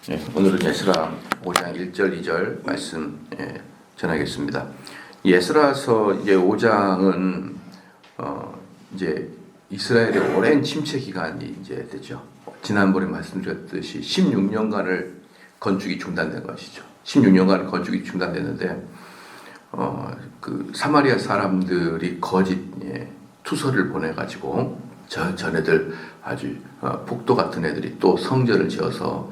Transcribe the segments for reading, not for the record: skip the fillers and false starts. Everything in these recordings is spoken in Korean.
오늘은 에스라 5장 1절 2절 말씀 전하겠습니다. 에스라서 이제 5장은 이제 이스라엘의 오랜 침체 기간이 이제 되죠. 지난번에 말씀드렸듯이 16년간을 건축이 중단된 것이죠. 16년간 건축이 중단됐는데 그 사마리아 사람들이 거짓 투서를 보내가지고 전애들 아주 폭도 같은 애들이 또 성전을 지어서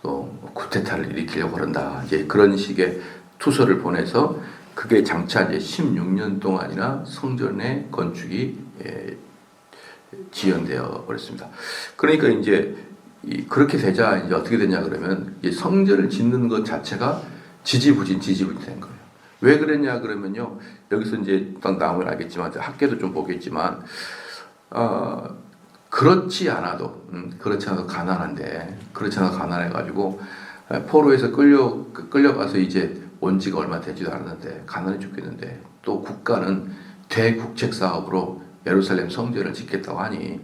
또 쿠데타를 일으키려고 그런다. 이제 그런 식의 투서를 보내서 그게 장차 이제 16년 동안이나 성전의 건축이 지연되어 버렸습니다. 그러니까 이제 그렇게 되자 이제 어떻게 되냐 그러면 이 성전을 짓는 것 자체가 지지부진 된 거예요. 왜 그랬냐 그러면요. 여기서 이제 딱 나오면 알겠지만 학계도 좀 보겠지만 그렇지 않아도 가난해가지고 포로에서 끌려가서 이제 온 지가 얼마 되지도 않았는데 가난해 죽겠는데 또 국가는 대국책 사업으로 예루살렘 성전을 짓겠다고 하니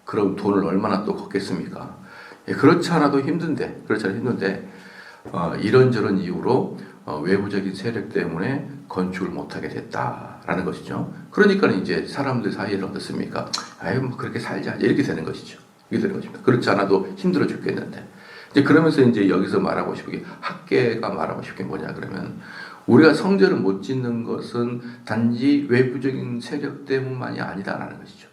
그럼 돈을 얼마나 또 걷겠습니까? 그렇지 않아도 힘든데 이런저런 이유로 외부적인 세력 때문에 건축을 못하게 됐다라는 것이죠. 그러니까 이제 사람들 사이에는 어떻습니까? 아유 뭐 그렇게 살자 이렇게 되는 것이죠. 이게 되는 것입니다. 그렇지 않아도 힘들어 죽겠는데 이제 그러면서 이제 여기서 말하고 싶은 게 학계가 말하고 싶은 게 뭐냐 그러면 우리가 성전을 못 짓는 것은 단지 외부적인 세력 때문만이 아니다라는 것이죠.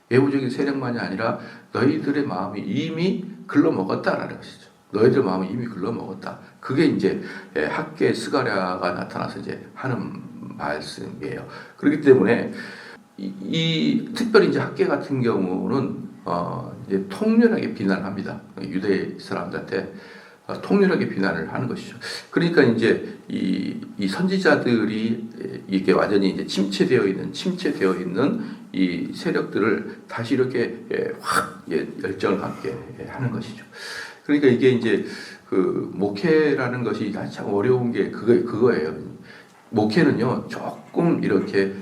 외부적인 세력만이 아니라 너희들의 마음이 이미 글러먹었다라는 것이죠. 너희들 마음이 이미 글러먹었다. 그게 이제 학계 스가랴가 나타나서 이제 하는 말씀이에요. 그렇기 때문에 특별히 이제 학계 같은 경우는 이제 통렬하게 비난합니다. 유대 사람들한테 통렬하게 비난을 하는 것이죠. 그러니까 이제 이 선지자들이 이게 완전히 이제 침체되어 있는 이 세력들을 다시 이렇게 확 열정을 갖게 하는 것이죠. 그러니까 이게 이제 그 목회라는 것이 참 어려운 게 그거예요. 목회는요 조금 이렇게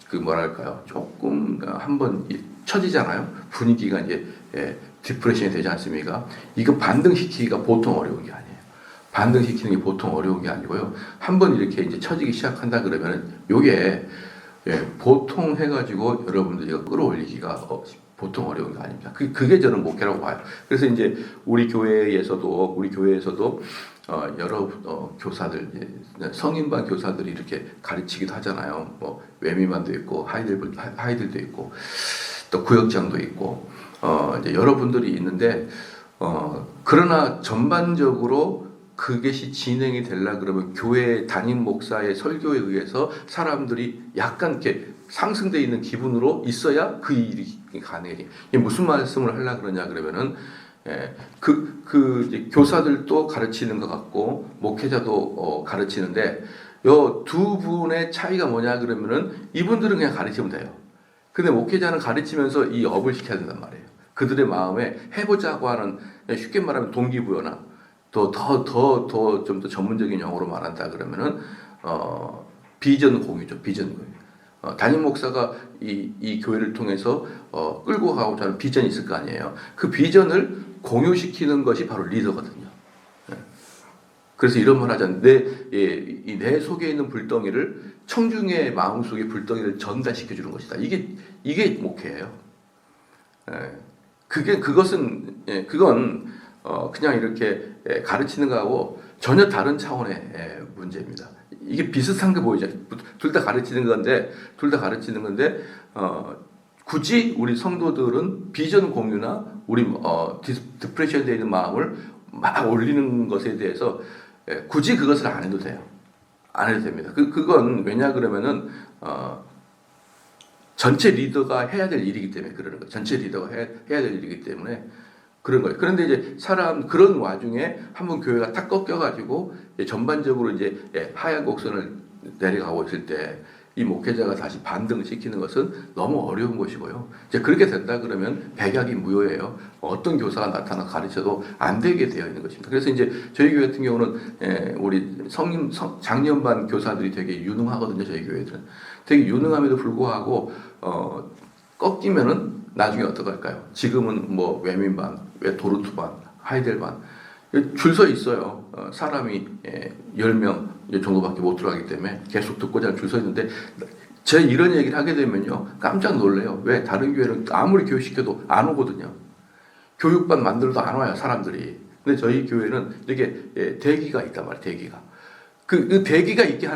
그 뭐랄까요 조금 한번 처지잖아요. 분위기가 이제 디프레션이 되지 않습니까? 이거 반등시키기가 보통 어려운 게 아니에요. 반등시키는 게 보통 어려운 게 아니고요. 한번 이렇게 이제 처지기 시작한다 그러면은 요게 보통 해가지고 여러분들이 끌어올리기가 보통 어려운 게 아닙니다. 그게 저는 목회라고 봐요. 그래서 이제 우리 교회에서도 여러 교사들, 성인반 교사들이 이렇게 가르치기도 하잖아요. 뭐 외미반도 있고 하이들도 있고 또 구역장도 있고 이제 여러분들이 있는데 그러나 전반적으로 그것이 진행이 되려 그러면 교회 담임 목사의 설교에 의해서 사람들이 약간 이렇게 상승되어 있는 기분으로 있어야 그 일이 가능해. 무슨 말씀을 하려 그러냐 그러면은 이제 교사들도 가르치는 것 같고 목회자도 가르치는데 요 두 분의 차이가 뭐냐 그러면은 이분들은 그냥 가르치면 돼요. 근데 목회자는 가르치면서 이 업을 시켜야 된단 말이에요. 그들의 마음에 해보자고 하는 쉽게 말하면 동기부여나 좀 더 전문적인 용어로 말한다 그러면은 비전 공유죠. 비전 공유. 담임 목사가 이 교회를 통해서 끌고 가고자 하는 비전이 있을 거 아니에요. 그 비전을 공유시키는 것이 바로 리더거든요. 그래서 이런 말 하잖아요. 내 속에 있는 불덩이를 청중의 마음속에 불덩이를 전달시켜 주는 것이다. 이게 목회예요. 그건 그냥 이렇게 가르치는 거하고 전혀 다른 차원의 문제입니다. 이게 비슷한 게 보이죠. 둘 다 가르치는 건데 굳이 우리 성도들은 비전 공유나 우리 디프레션 되어 있는 마음을 막 올리는 것에 대해서 굳이 그것을 안 해도 돼요. 안 해도 됩니다. 그건 왜냐 그러면은 전체 리더가 해야 될 일이기 때문에 그러는 거예요. 전체 리더가 해야 될 일이기 때문에 그런 거예요. 그런데 이제 그런 와중에 한번 교회가 탁 꺾여가지고 전반적으로 이제 하향 곡선을 내려가고 있을 때 이 목회자가 다시 반등을 시키는 것은 너무 어려운 것이고요. 이제 그렇게 된다 그러면 백약이 무효예요. 어떤 교사가 나타나 가르쳐도 안 되게 되어 있는 것입니다. 그래서 이제 저희 교회 같은 경우는 우리 장년반 교사들이 되게 유능하거든요. 저희 교회들은 되게 유능함에도 불구하고 꺾이면은 나중에 어떡할까요? 지금은 뭐 외민반, 도르투반, 하이델반 줄 서 있어요. 사람이 10명 정도밖에 못 들어가기 때문에 계속 듣고자 줄 서 있는데 제 이런 얘기를 하게 되면요 깜짝 놀래요. 왜? 다른 교회는 아무리 교육시켜도 안 오거든요. 교육반 만들어도 안 와요 사람들이. 근데 저희 교회는 이렇게 대기가 있단 말이에요. 대기가. 그 대기가 있게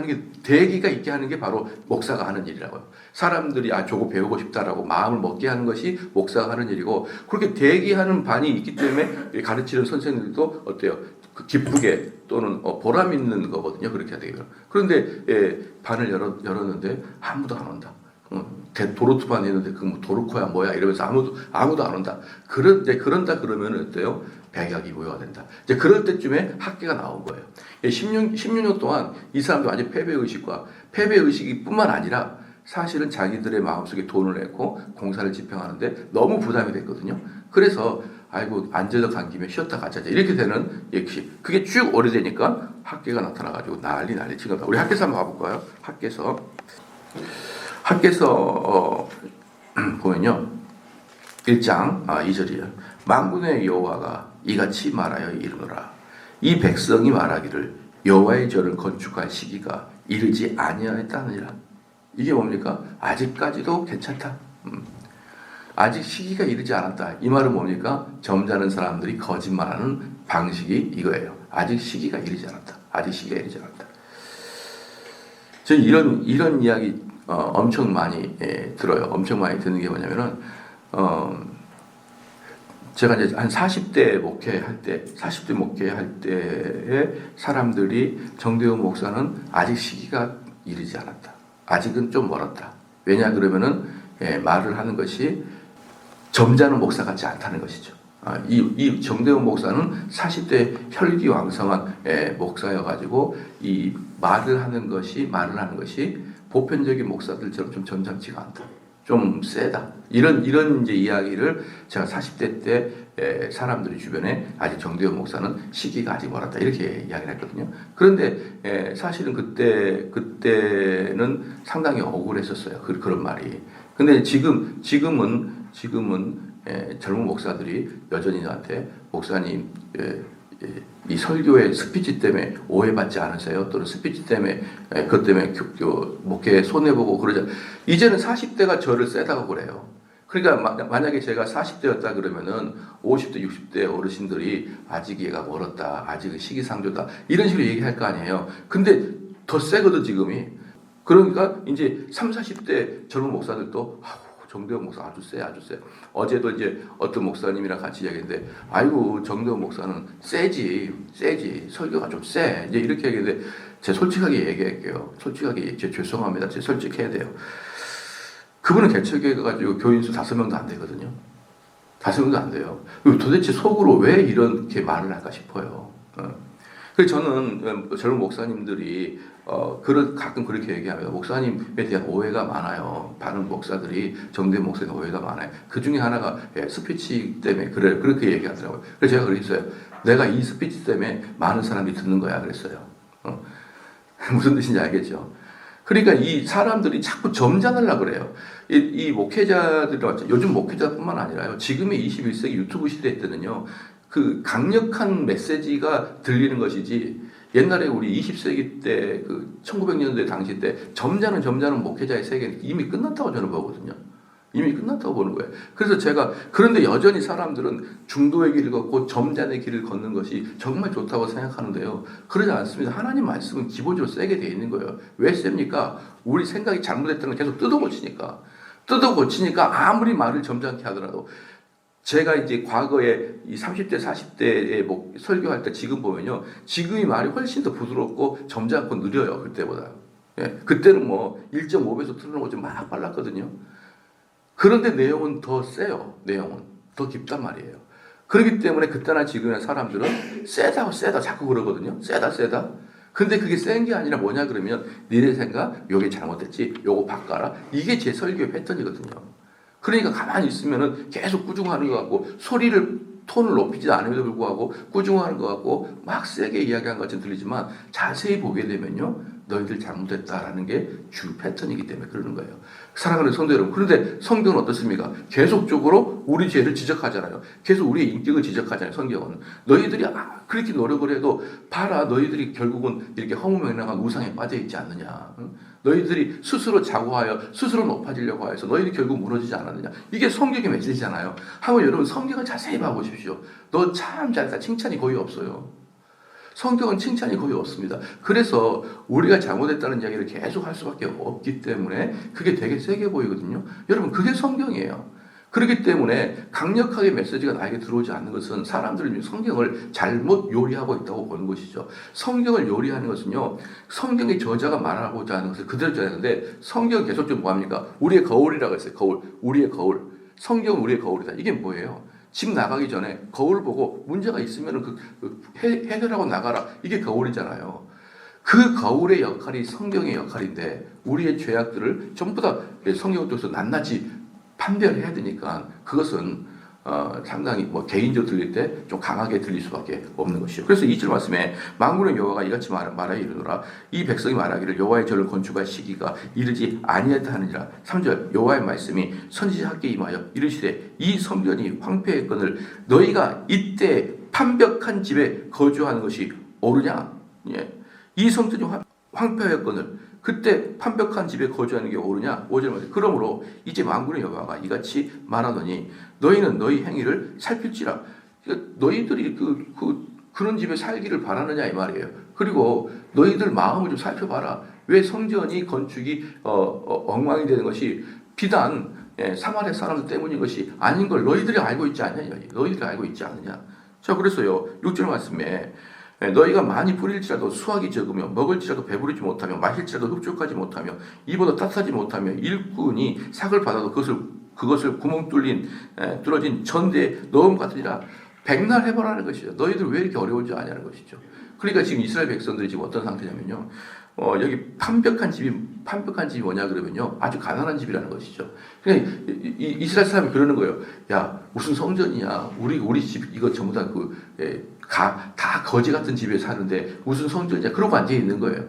하는 게 바로 목사가 하는 일이라고요. 사람들이 저거 배우고 싶다라고 마음을 먹게 하는 것이 목사가 하는 일이고, 그렇게 대기하는 반이 있기 때문에 가르치는 선생님들도 어때요? 기쁘게 또는 보람 있는 거거든요. 그렇게 해야 되겠죠. 그런데 반을 열었는데 아무도 안 온다. 도로투반 했는데 뭐 도르코야 뭐야 이러면서 아무도 안 온다. 그런다 그러면 어때요? 백약이 부여가 된다. 이제 그럴 때쯤에 학계가 나온 거예요. 16년 동안 이 사람들 완전 패배의식이 뿐만 아니라 사실은 자기들의 마음속에 돈을 내고 공사를 집행하는데 너무 부담이 됐거든요. 그래서 아이고 안전을 간 김에 쉬었다 가자 이렇게 되는 역시 그게 쭉 오래되니까 학계가 나타나가지고 난리 친 겁니다. 우리 학계서 한번 가볼까요? 학계서 보면요 1장 2절이에요. 만군의 여호와가 이같이 말하여 이르노라. 이 백성이 말하기를 여호와의 절을 건축할 시기가 이르지 아니하였다느니라. 이게 뭡니까? 아직까지도 괜찮다. 아직 시기가 이르지 않았다. 이 말은 뭡니까? 점잖은 사람들이 거짓말하는 방식이 이거예요. 아직 시기가 이르지 않았다. 아직 시기가 이르지 않았다. 저는 이런 이야기 엄청 많이 들어요. 엄청 많이 듣는 게 뭐냐면은 제가 이제 한 40대 목회할 때에 사람들이 정대훈 목사는 아직 시기가 이르지 않았다. 아직은 좀 멀었다. 왜냐 그러면은 말을 하는 것이 점잖은 목사 같지 않다는 것이죠. 이 정대훈 목사는 40대 혈기왕성한 목사여가지고 이 말을 하는 것이 보편적인 목사들처럼 좀 점잖지가 않다. 좀 세다. 이런 이제 이야기를 제가 40대 때 사람들이 주변에 아직 정대훈 목사는 시기가 아직 멀었다. 이렇게 이야기를 했거든요. 그런데 사실은 그때는 상당히 억울했었어요. 그런 말이. 근데 지금은 젊은 목사들이 여전히 저한테 목사님 이 설교의 스피치 때문에 오해받지 않으세요? 또는 스피치 때문에 그것 때문에 목회에 손해보고 그러자. 이제는 40대가 저를 세다고 그래요. 그러니까 만약에 제가 40대였다 그러면은 50대 60대 어르신들이 아직 얘가 멀었다. 아직은 시기상조다. 이런 식으로 얘기할 거 아니에요. 근데 더 세거든 지금이. 그러니까 이제 30, 40대 젊은 목사들도 정대훈 목사 아주 세. 어제도 이제 어떤 목사님이랑 같이 이야기했는데, 아이고 정대훈 목사는 세지. 설교가 좀 세. 이제 이렇게 얘기했는데, 제가 솔직하게 얘기할게요. 제가 죄송합니다. 제가 솔직해야 돼요. 그분은 개척에 가가지고 교인수 5명도 안 되거든요. 5명도 안 돼요. 도대체 속으로 왜 이렇게 말을 할까 싶어요. 그래서 저는 젊은 목사님들이 가끔 그렇게 얘기하면 목사님에 대한 오해가 많아요. 많은 목사들이 정대훈 목사에 대한 오해가 많아요. 그 중에 하나가 스피치 때문에 그렇게 얘기하더라고요. 그래서 제가 그랬어요. 내가 이 스피치 때문에 많은 사람이 듣는 거야 그랬어요. 무슨 뜻인지 알겠죠? 그러니까 이 사람들이 자꾸 점잖으려고 그래요. 이 목회자들, 요즘 목회자뿐만 아니라요. 지금의 21세기 유튜브 시대 때는요. 그 강력한 메시지가 들리는 것이지, 옛날에 우리 20세기 때 1900년대 당시 때 점잖은 목회자의 세계는 이미 끝났다고 저는 보거든요. 이미 끝났다고 보는 거예요. 그래서 그런데 여전히 사람들은 중도의 길을 걷고 점잖의 길을 걷는 것이 정말 좋다고 생각하는데요. 그러지 않습니다. 하나님 말씀은 기본적으로 세게 돼 있는 거예요. 왜 셉니까? 우리 생각이 잘못됐다는 걸 계속 뜯어고치니까 아무리 말을 점잖게 하더라도. 제가 이제 과거에 이 30대, 40대에 설교할 때 지금 보면요. 지금이 말이 훨씬 더 부드럽고 점잖고 느려요. 그때보다. 그때는 1.5배속 틀어놓고 좀 막 빨랐거든요. 그런데 내용은 더 세요. 내용은. 더 깊단 말이에요. 그렇기 때문에 그때나 지금의 사람들은 세다 자꾸 그러거든요. 세다. 근데 그게 센 게 아니라 뭐냐 그러면 니네 생각 요게 잘못됐지. 요거 바꿔라. 이게 제 설교의 패턴이거든요. 그러니까 가만히 있으면은 계속 꾸중하는 것 같고 톤을 높이지 않음에도 불구하고 꾸중하는 것 같고 막 세게 이야기하는 것처럼 들리지만 자세히 보게 되면요 너희들 잘못했다라는 게 주 패턴이기 때문에 그러는 거예요. 사랑하는 성도 여러분, 그런데 성경은 어떻습니까? 계속적으로 우리 죄를 지적하잖아요. 계속 우리의 인격을 지적하잖아요. 성경은 너희들이 그렇게 노력을 해도 봐라, 너희들이 결국은 이렇게 허무맹랑한 우상에 빠져 있지 않느냐. 너희들이 스스로 자고하여 스스로 높아지려고 해서 너희들이 결국 무너지지 않았느냐. 이게 성경의 메시지잖아요. 한번 여러분 성경을 자세히 봐보십시오. 너 참 잘했다. 칭찬이 거의 없어요. 성경은 칭찬이 거의 없습니다. 그래서 우리가 잘못했다는 이야기를 계속 할 수밖에 없기 때문에 그게 되게 세게 보이거든요. 여러분, 그게 성경이에요. 그렇기 때문에 강력하게 메시지가 나에게 들어오지 않는 것은 사람들이 성경을 잘못 요리하고 있다고 보는 것이죠. 성경을 요리하는 것은요, 성경의 저자가 말하고자 하는 것을 그대로 전하는데, 성경은 계속 좀 뭐합니까? 우리의 거울이라고 했어요. 거울. 우리의 거울. 성경은 우리의 거울이다. 이게 뭐예요? 집 나가기 전에 거울 보고 문제가 있으면 해결하고 나가라. 이게 거울이잖아요. 그 거울의 역할이 성경의 역할인데 우리의 죄악들을 전부 다 성경을 통해서 낱낱이 판별해야 되니까 그것은 상당히 개인적으로 들릴 때 좀 강하게 들릴 수밖에 없는 것이죠. 그래서 2절 말씀에 만군의 여호와가 이같이 말하여 이르노라. 이 백성이 말하기를 여호와의 절을 건축할 시기가 이르지 아니하다 하느니라. 3절 여호와의 말씀이 선지자 학계에 임하여 이르시되 이 성전이 황폐했거늘 너희가 이때 판벽한 집에 거주하는 것이 옳으냐? 예. 이 성전이 황폐했거늘 그때 판벽한 집에 거주하는 게 옳으냐? 5절 말씀. 그러므로 이제 만군의 여호와가 이같이 말하더니 너희는 너희 행위를 살필지라. 그러니까 너희들이 그런 집에 살기를 바라느냐 이 말이에요. 그리고 너희들 마음을 좀 살펴봐라. 왜 성전이 건축이 엉망이 되는 것이 비단 사마리아 사람들 때문인 것이 아닌 걸 너희들이 알고 있지 않느냐. 너희들이 알고 있지 않느냐. 자, 그래서요 6절 말씀에 너희가 많이 뿌릴지라도 수확이 적으며 먹을지라도 배부르지 못하며 마실지라도 흡족하지 못하며 입어도 따뜻하지 못하며 일꾼이 삭을 받아도 그것을 구멍 뚫어진 전대에 넣음 같으니라. 백날 해보라는 것이죠. 너희들 왜 이렇게 어려운지 아냐는 것이죠. 그러니까 지금 이스라엘 백성들이 지금 어떤 상태냐면요. 여기 판벽한 집이 뭐냐 그러면요. 아주 가난한 집이라는 것이죠. 그러니까 이스라엘 사람이 그러는 거예요. 야, 무슨 성전이냐. 우리 집 이거 전부 다 거지 같은 집에 사는데 무슨 성전이냐. 그러고 앉아 있는 거예요.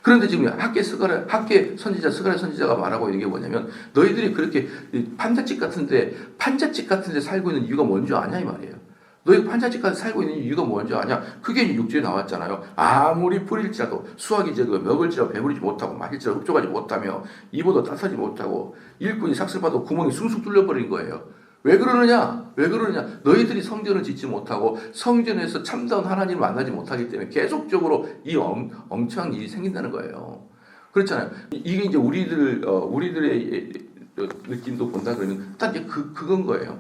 그런데 지금 학계 선지자, 스가랴 선지자가 말하고 있는 게 뭐냐면 너희들이 그렇게 판잣집 같은데 살고 있는 이유가 뭔지 아냐 이 말이에요. 너희가 판잣집 가서 살고 있는 이유가 뭔지 아냐? 그게 6절에 나왔잖아요. 아무리 뿌릴지라도 수확이 적어 먹을지라도 배부르지 못하고 마실지라도 흡족하지 못하며 입어도 따뜻하지 못하고 일꾼이 삭슬 봐도 구멍이 숭숭 뚫려버린 거예요. 왜 그러느냐? 너희들이 성전을 짓지 못하고 성전에서 참다운 하나님을 만나지 못하기 때문에 계속적으로 이 엉청한 일이 생긴다는 거예요. 그렇잖아요. 이게 이제 우리들의 느낌도 본다 그러면 딱 이제 그건 거예요.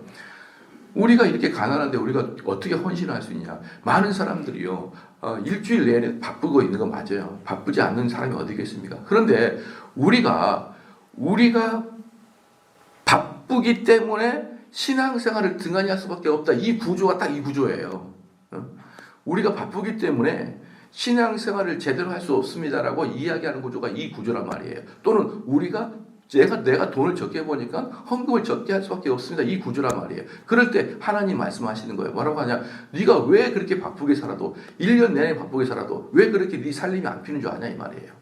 우리가 이렇게 가난한데 우리가 어떻게 헌신할 수 있냐? 많은 사람들이요, 일주일 내내 바쁘고 있는 거 맞아요. 바쁘지 않는 사람이 어디 있겠습니까? 그런데 우리가 바쁘기 때문에 신앙생활을 등한히 할 수밖에 없다. 이 구조가 딱 이 구조예요. 우리가 바쁘기 때문에 신앙생활을 제대로 할 수 없습니다라고 이야기하는 구조가 이 구조란 말이에요. 또는 내가 돈을 적게 보니까 헌금을 적게 할 수밖에 없습니다. 이 구조란 말이에요. 그럴 때 하나님 말씀하시는 거예요. 뭐라고 하냐? 네가 왜 그렇게 바쁘게 살아도 1년 내내 바쁘게 살아도 왜 그렇게 네 살림이 안 피는 줄 아냐 이 말이에요.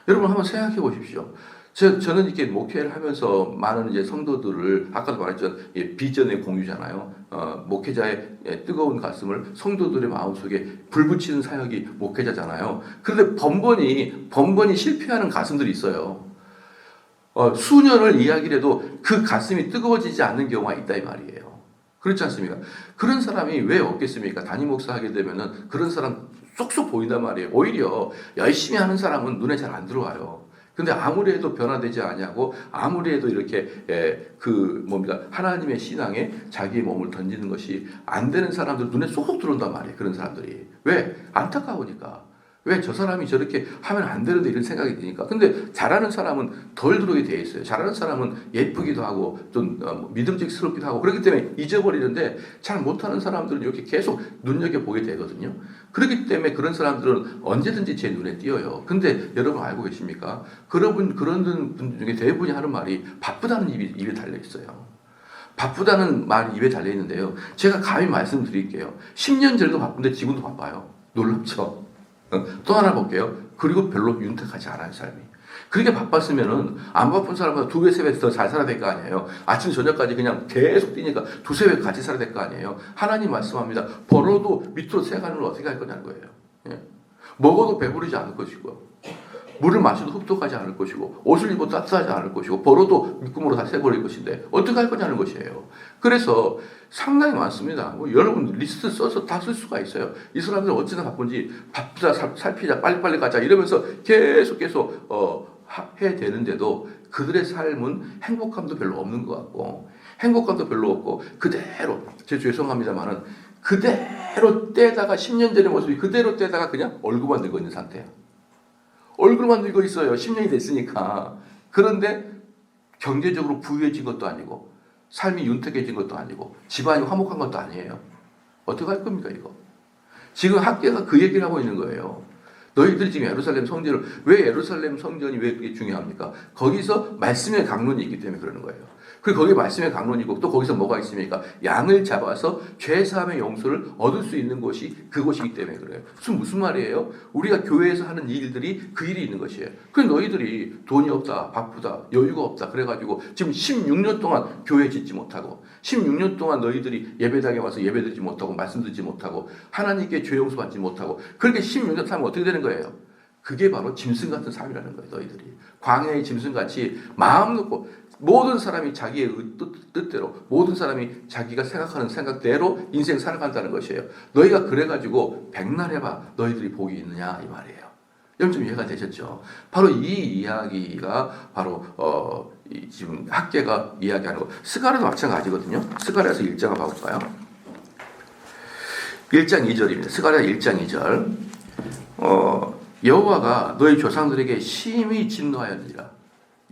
여러분 한번 생각해 보십시오. 저는 이렇게 목회를 하면서 많은 이제 성도들을 아까도 말했죠. 비전의 공유잖아요. 목회자의 뜨거운 가슴을 성도들의 마음속에 불붙이는 사역이 목회자잖아요. 그런데 번번이 실패하는 가슴들이 있어요. 수년을 이야기를 해도 그 가슴이 뜨거워지지 않는 경우가 있다 이 말이에요. 그렇지 않습니까? 그런 사람이 왜 없겠습니까? 담임 목사 하게 되면은 그런 사람 쏙쏙 보인단 말이에요. 오히려 열심히 하는 사람은 눈에 잘 안 들어와요. 근데 아무리 해도 변화되지 않냐고 아무리 해도 이렇게 하나님의 신앙에 자기의 몸을 던지는 것이 안 되는 사람들 눈에 쏙쏙 들어온단 말이에요. 그런 사람들이. 왜? 안타까우니까. 왜 저 사람이 저렇게 하면 안 되는데 이런 생각이 드니까. 근데 잘하는 사람은 덜 들어오게 돼 있어요. 잘하는 사람은 예쁘기도 하고 좀 믿음직스럽기도 하고 그렇기 때문에 잊어버리는데 잘 못하는 사람들은 이렇게 계속 눈여겨보게 되거든요. 그렇기 때문에 그런 사람들은 언제든지 제 눈에 띄어요. 근데 여러분 알고 계십니까? 그런 분 중에 대부분이 하는 말이 바쁘다는 입에 달려있어요. 바쁘다는 말이 입에 달려있는데요. 제가 감히 말씀드릴게요. 10년 전에도 바쁜데 지금도 바빠요. 놀랍죠? 또 하나 볼게요. 그리고 별로 윤택하지 않아요, 삶이. 그렇게 바빴으면은 안 바쁜 사람보다 2배, 3배 더 잘 살아야 될 거 아니에요. 아침, 저녁까지 그냥 계속 뛰니까 2-3배 같이 살아야 될 거 아니에요. 하나님 말씀합니다. 벌어도 밑으로 새가는 걸 어떻게 할 거냐는 거예요. 예. 먹어도 배부르지 않을 것이고, 물을 마셔도 흡독하지 않을 것이고, 옷을 입어도 따뜻하지 않을 것이고, 벌어도 밑구멍으로 다 새버릴 것인데 어떻게 할 거냐는 것이에요. 그래서 상당히 많습니다. 뭐 여러분 리스트 써서 다 쓸 수가 있어요. 이 사람들 어찌나 바쁜지 바쁘자 살피자 빨리빨리 가자 이러면서 계속 해야 되는데도 그들의 삶은 행복감도 별로 없는 것 같고, 행복감도 별로 없고, 그대로, 제 죄송합니다만은 그대로 떼다가 10년 전의 모습이 그대로 떼다가 그냥 얼굴만 늙어 있는 상태예요. 얼굴만 늙어 있어요. 10년이 됐으니까. 그런데 경제적으로 부유해진 것도 아니고, 삶이 윤택해진 것도 아니고, 집안이 화목한 것도 아니에요. 어떻게 할 겁니까, 이거? 지금 학계가 그 얘기를 하고 있는 거예요. 너희들이 지금 예루살렘 성전을, 왜 예루살렘 성전이 왜 그게 중요합니까? 거기서 말씀의 강론이 있기 때문에 그러는 거예요. 그리고 거기에 말씀의 강론이고, 또 거기서 뭐가 있습니까? 양을 잡아서 죄사함의 용서를 얻을 수 있는 곳이 그곳이기 때문에 그래요. 무슨 말이에요? 우리가 교회에서 하는 일들이 그 일이 있는 것이에요. 그래서 너희들이 돈이 없다, 바쁘다, 여유가 없다 그래가지고 지금 16년 동안 교회 짓지 못하고, 16년 동안 너희들이 예배당에 와서 예배드리지 못하고, 말씀 듣지 못하고, 하나님께 죄 용서 받지 못하고, 그렇게 16년 살면 어떻게 되는 거예요? 그게 바로 짐승 같은 삶이라는 거예요. 너희들이 광야의 짐승같이 마음 놓고, 모든 사람이 자기의 뜻대로, 모든 사람이 자기가 생각하는 생각대로 인생 살아간다는 것이에요. 너희가 그래가지고 백날 해봐 너희들이 복이 있느냐 이 말이에요. 여러분 좀 이해가 되셨죠? 바로 이 이야기가 바로 지금 학계가 이야기하는 거. 스가랴도 마찬가지거든요. 스가랴에서 1장을 봐볼까요? 1장 2절입니다. 스가랴 1장 2절. 여호와가 너희 조상들에게 심히 진노하였느니라.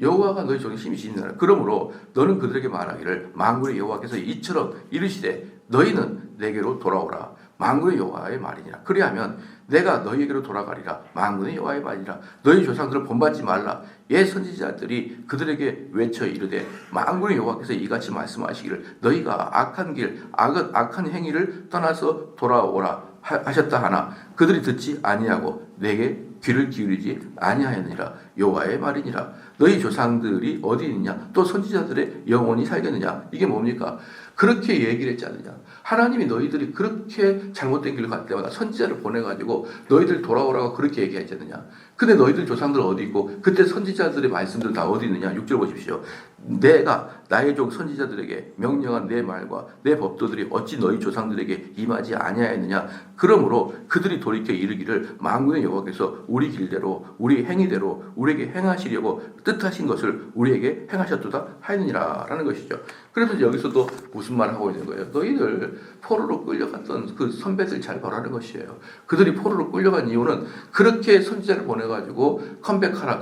여호와가 너희 조상에게 심히 진노하라. 그러므로 너는 그들에게 말하기를 만군의 여호와께서 이처럼 이르시되 너희는 내게로 돌아오라. 만군의 여호와의 말이니라. 그리하면 내가 너희에게로 돌아가리라. 만군의 여호와의 말이니라. 너희 조상들을 본받지 말라. 옛 선지자들이 그들에게 외쳐 이르되 만군의 여호와께서 이같이 말씀하시기를 너희가 악한 길 악한 행위를 떠나서 돌아오라 하셨다 하나 그들이 듣지 아니하고 내게 귀를 기울이지 아니하였느니라. 여호와의 말이니라. 너희 조상들이 어디 있느냐? 또 선지자들의 영혼이 살겠느냐? 이게 뭡니까? 그렇게 얘기를 했지 않느냐? 하나님이 너희들이 그렇게 잘못된 길을 갈 때마다 선지자를 보내가지고 너희들 돌아오라고 그렇게 얘기했지 않느냐? 근데 너희들 조상들 어디 있고 그때 선지자들의 말씀들 다 어디 있느냐? 6절 보십시오. 내가 나의 종 선지자들에게 명령한 내 말과 내 법도들이 어찌 너희 조상들에게 임하지 아니하였느냐? 그러므로 그들이 돌이켜 이르기를 만군의 여호와께서 우리 길대로 우리 행위대로 우리에게 행하시려고 뜻하신 것을 우리에게 행하셨도다 하였느니라 라는 것이죠. 그래서 여기서도 무슨 말을 하고 있는 거예요? 너희들 포로로 끌려갔던 그 선배들 잘 보라는 것이에요. 그들이 포로로 끌려간 이유는 그렇게 선지자를 보내가지고 컴백하라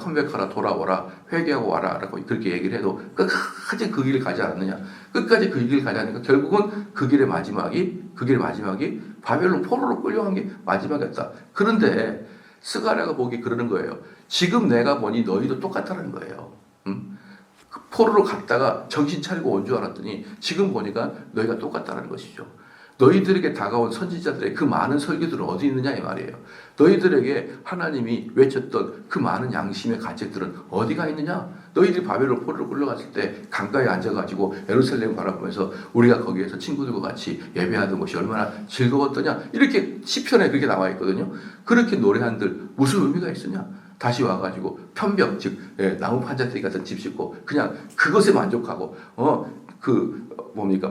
돌아오라 회개하고 와라 라고 그렇게 얘기를 해도 끝까지 그 길을 가지 않느냐. 끝까지 그 길을 가지 않으니까 결국은 그 길의 마지막이 바벨론 포로로 끌려간 게 마지막이었다. 그런데 스가랴가 보기 그러는 거예요. 지금 내가 보니 너희도 똑같다는 거예요. 그 포로로 갔다가 정신 차리고 온 줄 알았더니 지금 보니까 너희가 똑같다는 것이죠. 너희들에게 다가온 선지자들의 그 많은 설교들은 어디 있느냐 이 말이에요. 너희들에게 하나님이 외쳤던 그 많은 양심의 가책들은 어디가 있느냐? 너희들이 바벨론 포로로 끌려갔을 때 강가에 앉아가지고 예루살렘 바라보면서 우리가 거기에서 친구들과 같이 예배하던 것이 얼마나 즐거웠더냐? 이렇게 시편에 그렇게 나와 있거든요. 그렇게 노래한들 무슨 의미가 있으냐? 다시 와가지고 편벽 즉 나무 판자떼기 같은 집 짓고 그냥 그것에 만족하고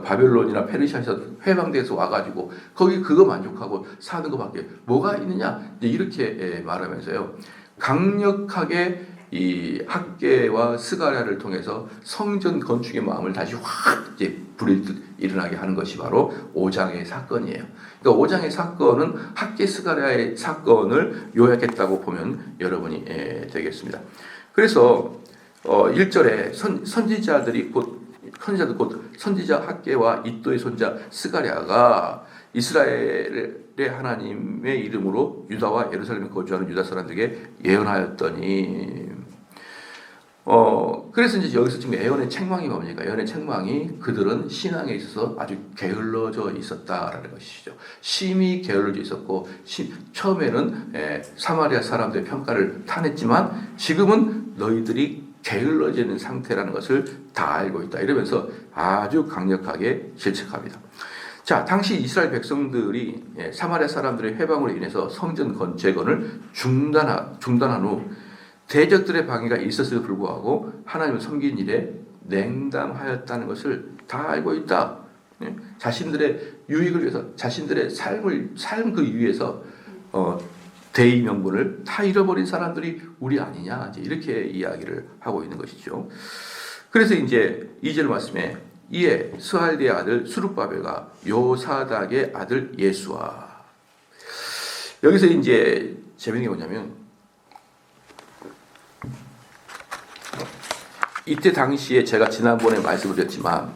바벨론이나 페르시아에서 해방돼서 와가지고 거기 그거 만족하고 사는 것밖에 뭐가 있느냐 이렇게 말하면서요 강력하게 이 학계와 스가랴를 통해서 성전 건축의 마음을 다시 확 이제 불일 일어나게 하는 것이 바로 5장의 사건이에요. 그러니까 5장의 사건은 학계 스가랴의 사건을 요약했다고 보면 여러분이 되겠습니다. 그래서 1절에 선지자들 곧 선지자 학계와 이도의 손자 스가랴가 이스라엘의 하나님의 이름으로 유다와 예루살렘에 거주하는 유다 사람들에게 예언하였더니 그래서 이제 여기서 지금 애언의 책망이 뭡니까? 애언의 책망이 그들은 신앙에 있어서 아주 게을러져 있었다라는 것이죠. 심히 게을러져 있었고, 처음에는 사마리아 사람들의 평가를 탄했지만 지금은 너희들이 게을러져 있는 상태라는 것을 다 알고 있다. 이러면서 아주 강력하게 질책합니다. 자, 당시 이스라엘 백성들이 사마리아 사람들의 회방으로 인해서 성전 재건을 중단한 후 대적들의 방해가 있었음에도 불구하고 하나님을 섬긴 일에 냉담하였다는 것을 다 알고 있다. 자신들의 유익을 위해서, 자신들의 삶 그 위해서 대의 명분을 다 잃어버린 사람들이 우리 아니냐, 이렇게 이야기를 하고 있는 것이죠. 그래서 이제 2절 말씀에 이에 스알디의 아들 수룹바벨과 요사닥의 아들 예수아. 여기서 이제 재밌는 게 뭐냐면, 이때 당시에 제가 지난번에 말씀을 드렸지만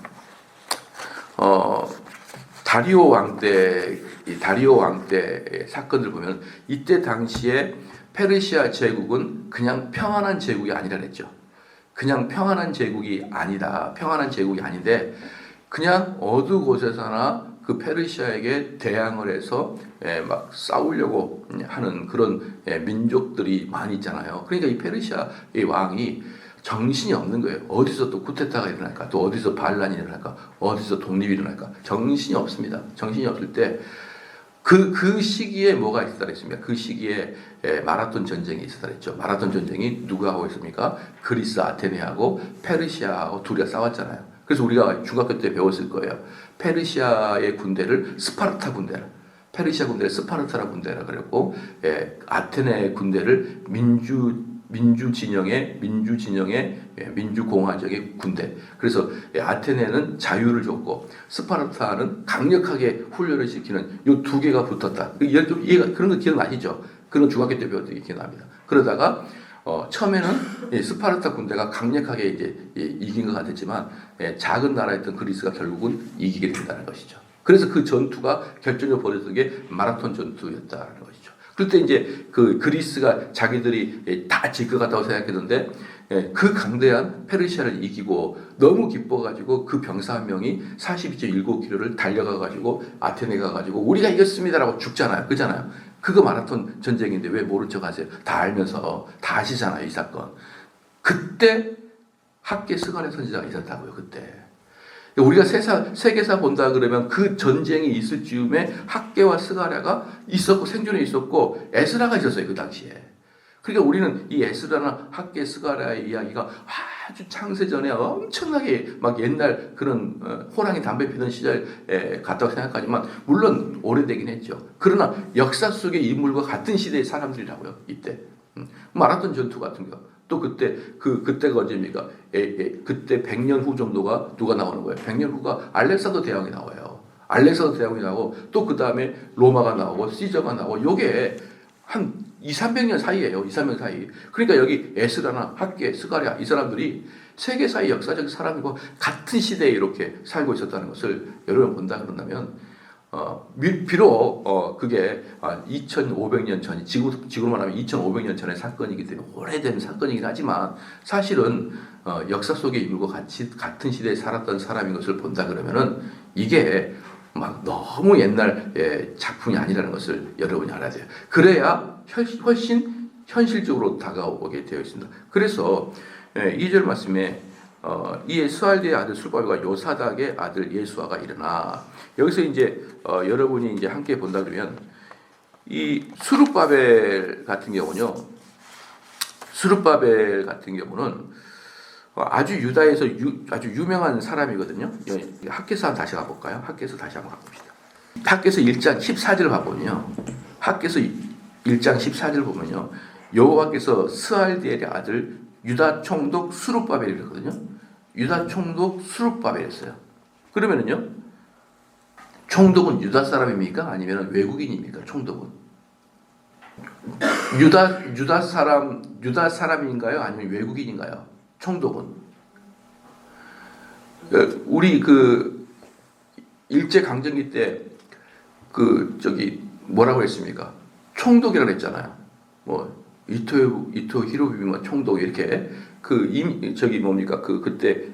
다리오 왕 때 사건을 보면 이때 당시에 페르시아 제국은 그냥 평안한 제국이 아니라 그랬죠. 그냥 평안한 제국이 아니다. 평안한 제국이 아닌데 그냥 어느 곳에서나 그 페르시아에게 대항을 해서 막 싸우려고 하는 그런 민족들이 많이 있잖아요. 그러니까 이 페르시아의 왕이 정신이 없는 거예요. 어디서 또 쿠데타가 일어날까? 또 어디서 반란이 일어날까? 어디서 독립이 일어날까? 정신이 없습니다. 정신이 없을 때 그 시기에 뭐가 있었다 그랬습니까? 그 시기에 마라톤 전쟁이 있었다 그랬죠. 마라톤 전쟁이 누가 하고 있습니까? 그리스 아테네하고 페르시아하고 둘이 싸웠잖아요. 그래서 우리가 중학교 때 배웠을 거예요. 페르시아의 군대를 스파르타 군대라, 페르시아 군대를 스파르타라 군대라 그랬고, 아테네 군대를 민주진영의 민주공화적의 군대. 그래서 아테네는 자유를 줬고 스파르타는 강력하게 훈련을 시키는 이 두 개가 붙었다. 좀 이해가, 그런 거 기억나시죠? 그런 중학교 때 배웠던 게 기억납니다. 그러다가 처음에는 스파르타 군대가 강력하게 이제 이긴 것 같았지만 작은 나라였던 그리스가 결국은 이기게 된다는 것이죠. 그래서 그 전투가 결정적으로 벌어졌던 게 마라톤 전투였다는 것이죠. 그때 이제 그 그리스가 자기들이 다 질 것 같다고 생각했는데 그 강대한 페르시아를 이기고 너무 기뻐가지고 그 병사 한 명이 42.19km를 달려가가지고 아테네 가가지고 우리가 이겼습니다라고 죽잖아요. 그잖아요. 그거 마라톤 전쟁인데 왜 모른 척 하세요? 다 알면서 다 아시잖아요. 이 사건. 그때 학계 스가랴 선지자가 있었다고요. 그때. 우리가 세계사 본다 그러면 그 전쟁이 있을 즈음에 학계와 스가랴가 있었고 생존해 있었고 에스라가 있었어요. 그 당시에. 그러니까 우리는 이 에스라나 학계 스가랴의 이야기가 아주 창세전에 엄청나게 막 옛날 그런 호랑이 담배 피던 시절에 같다고 생각하지만 물론 오래되긴 했죠. 그러나 역사 속의 인물과 같은 시대의 사람들이라고요. 이때. 마라톤 전투 같은 거. 또 그때가 언제입니까? 그때 100년 후 정도가 누가 나오는 거예요? 100년 후가 알렉산더 대왕이 나와요. 알렉산더 대왕이 나오고 또 그 다음에 로마가 나오고 시저가 나오고 요게 한 200~300년 사이예요. 2~300년 사이. 그러니까 여기 에스라나 학계, 스가랴 이 사람들이 세계사의 역사적 사람이고 같은 시대에 이렇게 살고 있었다는 것을 여러분 본다 그런다면 비록 그게 2500년 전, 지구로 말하면 2500년 전의 사건이기 때문에 오래된 사건이긴 하지만 사실은 역사 속의 인물과 같은 시대에 살았던 사람인 것을 본다 그러면은 이게 막 너무 옛날 작품이 아니라는 것을 여러분이 알아야 돼요. 그래야 훨씬 현실적으로 다가오게 되어 있습니다. 그래서 2절 말씀에 이에 스알디의 아들 수르바벨과 요사닥의 아들 예수아가 일어나. 여기서 이제 여러분이 이제 함께 본다 그러면 이 수르바벨 같은 경우는 아주 유다에서 아주 유명한 사람이거든요. 학개서 다시 가볼까요? 학개서 다시 한번 가봅시다. 학개서 1장 14절 가보면요. 학개서 1장 14절 보면요. 여호와께서 스알디엘의 아들 유다 총독 수룹바벨이거든요. 유다 총독 수룹바벨이었어요. 그러면은요, 총독은 유다 사람입니까? 아니면 외국인입니까? 총독은 유다 사람인가요? 아니면 외국인인가요? 총독은 우리 그 일제 강점기 때 뭐라고 했습니까? 총독이라고 했잖아요. 뭐 이토 히로부미 총독 이렇게 저기 뭡니까 그때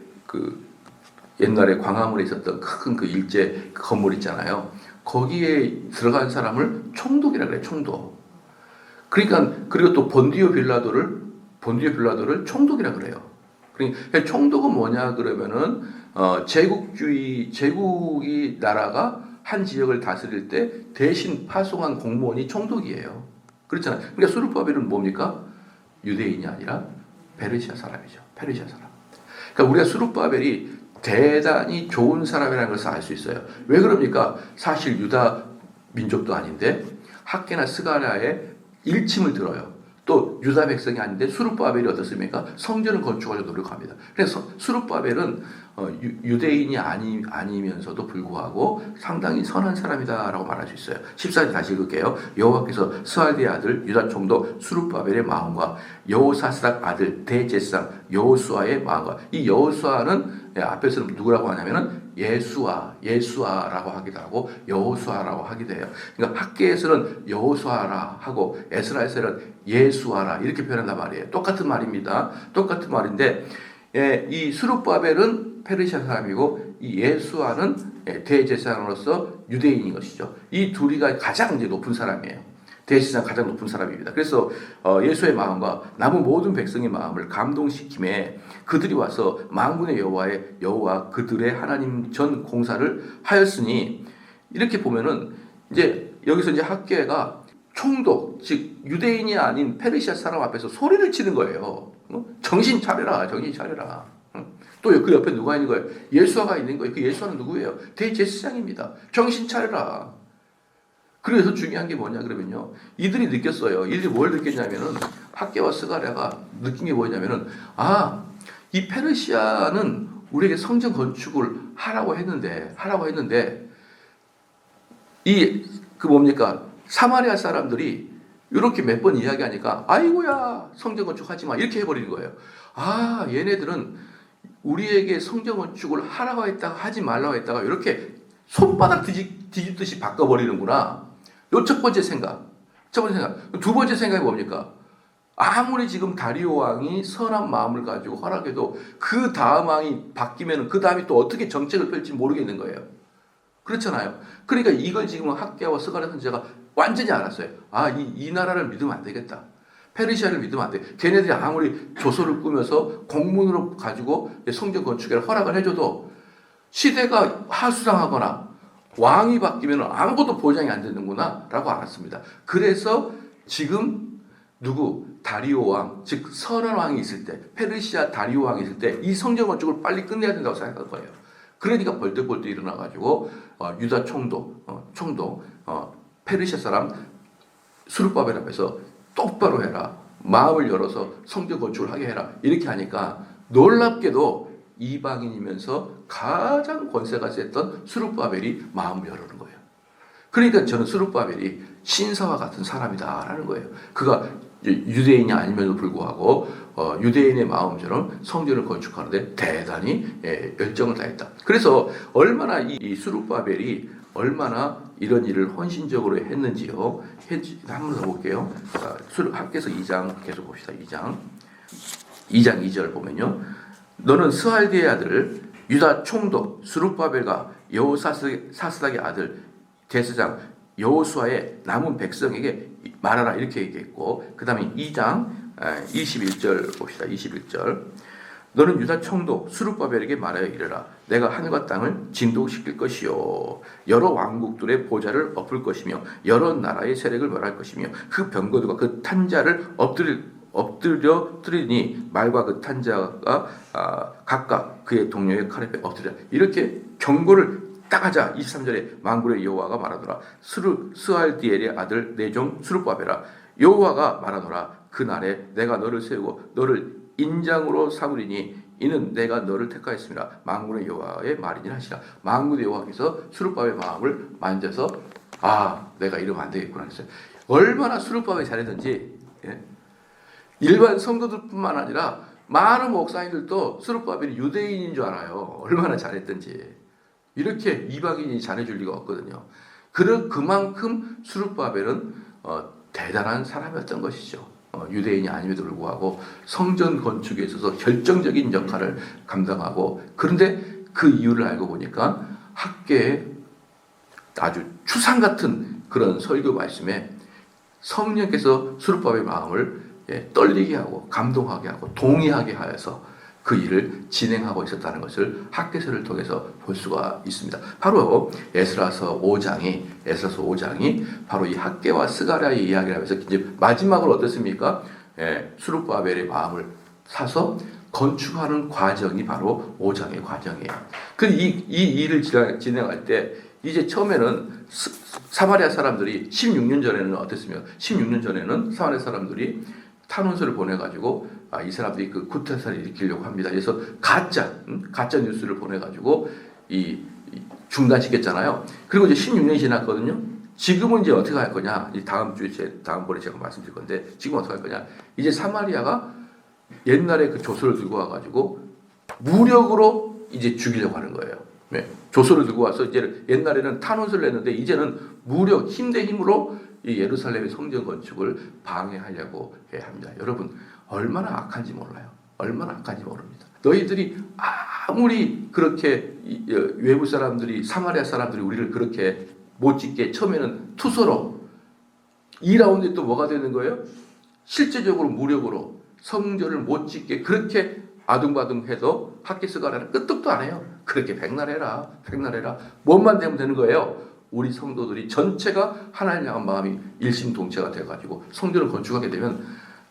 옛날에 광화문에 있었던 큰 그 일제 건물 있잖아요. 거기에 들어간 사람을 총독이라 그래, 총독. 그러니까 그리고 또 본디오 빌라도를 총독이라 그래요. 그러니까 총독은 뭐냐 그러면은 제국이 나라가 한 지역을 다스릴 때 대신 파송한 공무원이 총독이에요. 그렇잖아요. 그러니까 수르바벨은 뭡니까? 유대인이 아니라 페르시아 사람이죠. 페르시아 사람. 그러니까 우리가 수르바벨이 대단히 좋은 사람이라는 것을 알 수 있어요. 왜 그럽니까? 사실 유다 민족도 아닌데 학개나 스가랴의 일침을 들어요. 또 유다 백성이 아닌데 수르바벨이 어떻습니까? 성전을 건축하려고 노력합니다. 그래서 수르바벨은 유대인이 아니면서도 불구하고 상당히 선한 사람이다라고 말할 수 있어요. 14절 다시 읽을게요. 여호와께서 스알디의 아들 유다 총독 수르바벨의 마음과 여호사스닥 아들 대제사장 여호수아의 마음과, 이 여호수아는 앞에서는 누구라고 하냐면은 예수아라고 하기도 하고 여호수아라고 하기도 해요. 그러니까 학계에서는 여호수아라 하고 에스라에서는 예수아라 이렇게 표현한단 말이에요. 똑같은 말입니다. 똑같은 말인데 이 수르바벨은 페르시아 사람이고 이 예수아는 대제사장으로서 유대인인 것이죠. 이 둘이가 가장 이제 높은 사람이에요. 대제사장 가장 높은 사람입니다. 그래서 예수의 마음과 남은 모든 백성의 마음을 감동시킴에 그들이 와서 만군의 여호와 그들의 하나님 전 공사를 하였으니, 이렇게 보면은 이제 여기서 이제 학계가 총독 즉 유대인이 아닌 페르시아 사람 앞에서 소리를 치는 거예요. 정신 차려라, 정신 차려라. 또 그 옆에 누가 있는 거예요? 예수아가 있는 거예요. 그 예수아는 누구예요? 대제사장입니다. 정신 차려라. 그래서 중요한 게 뭐냐 그러면요, 이들이 느꼈어요. 이들이 뭘 느꼈냐면은 학개와 스가랴가 느낀 게 뭐냐면은 이 페르시아는 우리에게 성전 건축을 하라고 했는데 뭡니까 사마리아 사람들이 이렇게 몇 번 이야기하니까 아이고야 성전 건축하지 마 이렇게 해버리는 거예요. 얘네들은 우리에게 성전 건축을 하라고 했다가 하지 말라고 했다가 이렇게 손바닥 뒤집듯이 바꿔버리는구나. 요 첫 번째 생각. 두 번째 생각이 뭡니까? 아무리 지금 다리오 왕이 선한 마음을 가지고 허락해도 그 다음 왕이 바뀌면 그 다음이 또 어떻게 정책을 펼지 모르겠는 거예요. 그렇잖아요. 그러니까 이걸 지금 학개와 스가랴 선지자가 완전히 알았어요. 이 나라를 믿으면 안 되겠다. 페르시아를 믿으면 안 돼. 걔네들이 아무리 조서를 꾸며서 공문으로 가지고 성전 건축에 허락을 해줘도 시대가 하수상하거나 왕이 바뀌면 아무것도 보장이 안 되는구나 라고 알았습니다. 그래서 지금 다리오 왕, 즉 선한 왕이 있을 때, 페르시아 다리오 왕이 있을 때 이 성전 건축을 빨리 끝내야 된다고 생각할 거예요. 그러니까 벌떡벌떡 일어나가지고 유다 총독 페르시아 사람 수르바벨 앞에서 똑바로 해라, 마음을 열어서 성전 건축을 하게 해라 이렇게 하니까 놀랍게도 이방인이면서 가장 권세가 셌던 수르바벨이 마음을 열어는 거예요. 그러니까 저는 수르바벨이 신사와 같은 사람이다라는 거예요. 그가 유대인이 아님에도 불구하고 유대인의 마음처럼 성전을 건축하는데 대단히 열정을 다했다. 그래서 얼마나 이 수르바벨이 얼마나 이런 일을 헌신적으로 했는지요. 한번 더 볼게요. 학개서 2장 계속 봅시다. 2장 2절 보면요. 너는 스알디의 아들 유다 총독 수르바벨과 여호사스닥의 아들 대제사장 여호수아의 남은 백성에게 말하라 이렇게 얘기했고, 그 다음에 2장 21절 봅시다. 21절 너는 유다 총독 수르바벨에게 말하여 이르라. 내가 하늘과 땅을 진동시킬 것이요 여러 왕국들의 보좌를 엎을 것이며 여러 나라의 세력을 멸할 것이며 그 병거들과 그 탄자를 엎드려 뜨리니 말과 그 탄자가 각각 그의 동료의 칼에 엎드려. 이렇게 경고를 딱 하자 23절에 만군의 여호와가 말하노라. 스알디엘의 아들 내 종 수르바벨아, 여호와가 말하노라. 그날에 내가 너를 세우고 너를 인장으로 삼으리니 이는 내가 너를 택하였습니다. 만군의 여호와의 말이니라 하시라. 만군의 여호와께서 수르바벨 마음을 만져서 내가 이러면 안 되겠구나 했어요. 얼마나 수르바벨이 잘했는지. 일반 성도들뿐만 아니라 많은 목사님들도 수르바벨이 유대인인 줄 알아요. 얼마나 잘했던지. 이렇게 이방인이 잘해줄 리가 없거든요. 그만큼 수르바벨은 대단한 사람이었던 것이죠. 유대인이 아님에도 불구하고 성전 건축에 있어서 결정적인 역할을 감당하고, 그런데 그 이유를 알고 보니까 학계에 아주 추상 같은 그런 설교 말씀에 성령께서 수르바벨의 마음을 떨리게 하고 감동하게 하고 동의하게 하여서 그 일을 진행하고 있었다는 것을 학개서를 통해서 볼 수가 있습니다. 바로 에스라서 5장이 바로 이 학개와 스가랴의 이야기를 하면서 이제 마지막으로 어떻습니까? 수르바벨의 마음을 사서 건축하는 과정이 바로 5장의 과정이에요. 이 일을 진행할 때 이제 처음에는 사마리아 사람들이 16년 전에는 어땠습니까? 16년 전에는 사마리아 사람들이 탄원서를 보내가지고 이 사람들이 그 구태사를 일으키려고 합니다. 그래서 가짜 뉴스를 보내가지고 중단시켰잖아요. 그리고 이제 16년이 지났거든요. 지금은 이제 어떻게 할 거냐? 다음번에 제가 말씀드릴 건데 지금 어떻게 할 거냐? 이제 사마리아가 옛날에 그 조서를 들고 와가지고 무력으로 이제 죽이려고 하는 거예요. 네. 조서를 들고 와서 이제 옛날에는 탄원서를 냈는데 이제는 무력, 힘 대 힘으로 이 예루살렘의 성전 건축을 방해하려고 합니다. 여러분 얼마나 악한지 몰라요. 얼마나 악한지 모릅니다. 너희들이 아무리 그렇게 외부 사람들이 사마리아 사람들이 우리를 그렇게 못 짓게 처음에는 투서로 2라운드에 또 뭐가 되는 거예요? 실제적으로 무력으로 성전을 못 짓게 그렇게 아둥바둥해도 학개서가라는 끄떡도 안 해요. 그렇게 백날해라. 뭔만 되면 되는 거예요. 우리 성도들이 전체가 하나님 향한 마음이 일심동체가 돼가지고 성전을 건축하게 되면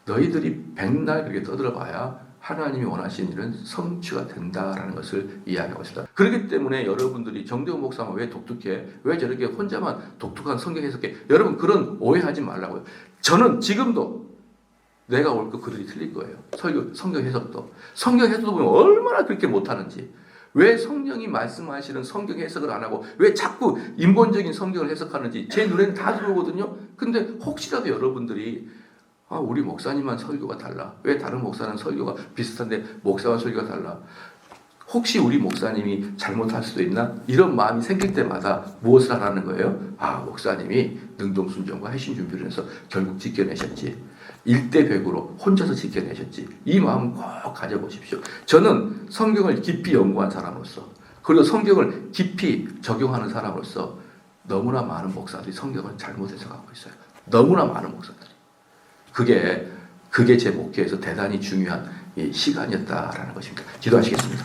너희들이 백날 그렇게 떠들어봐야 하나님이 원하시는 일은 성취가 된다라는 것을 이야기하고 있습니다. 그렇기 때문에 여러분들이 정대훈 목사만 왜 독특해? 왜 저렇게 혼자만 독특한 성경 해석해? 여러분 그런 오해하지 말라고요. 저는 지금도 내가 올 거 그들이 틀릴 거예요. 성경 해석도 보면 얼마나 그렇게 못하는지. 왜 성령이 말씀하시는 성경 해석을 안 하고 왜 자꾸 인본적인 성경을 해석하는지 제 눈에는 다 들어오거든요. 근데 혹시라도 여러분들이 우리 목사님만 설교가 달라. 왜 다른 목사는 설교가 비슷한데 목사와 설교가 달라. 혹시 우리 목사님이 잘못할 수도 있나? 이런 마음이 생길 때마다 무엇을 하라는 거예요? 목사님이 능동순종과 회심 준비를 해서 결국 지켜내셨지. 1대100으로 혼자서 지켜내셨지. 이 마음 꼭 가져보십시오. 저는 성경을 깊이 연구한 사람으로서 그리고 성경을 깊이 적용하는 사람으로서 너무나 많은 목사들이 성경을 잘못 해석하고 있어요. 너무나 많은 목사들이. 그게 제 목회에서 대단히 중요한 시간이었다라는 것입니다. 기도하시겠습니다.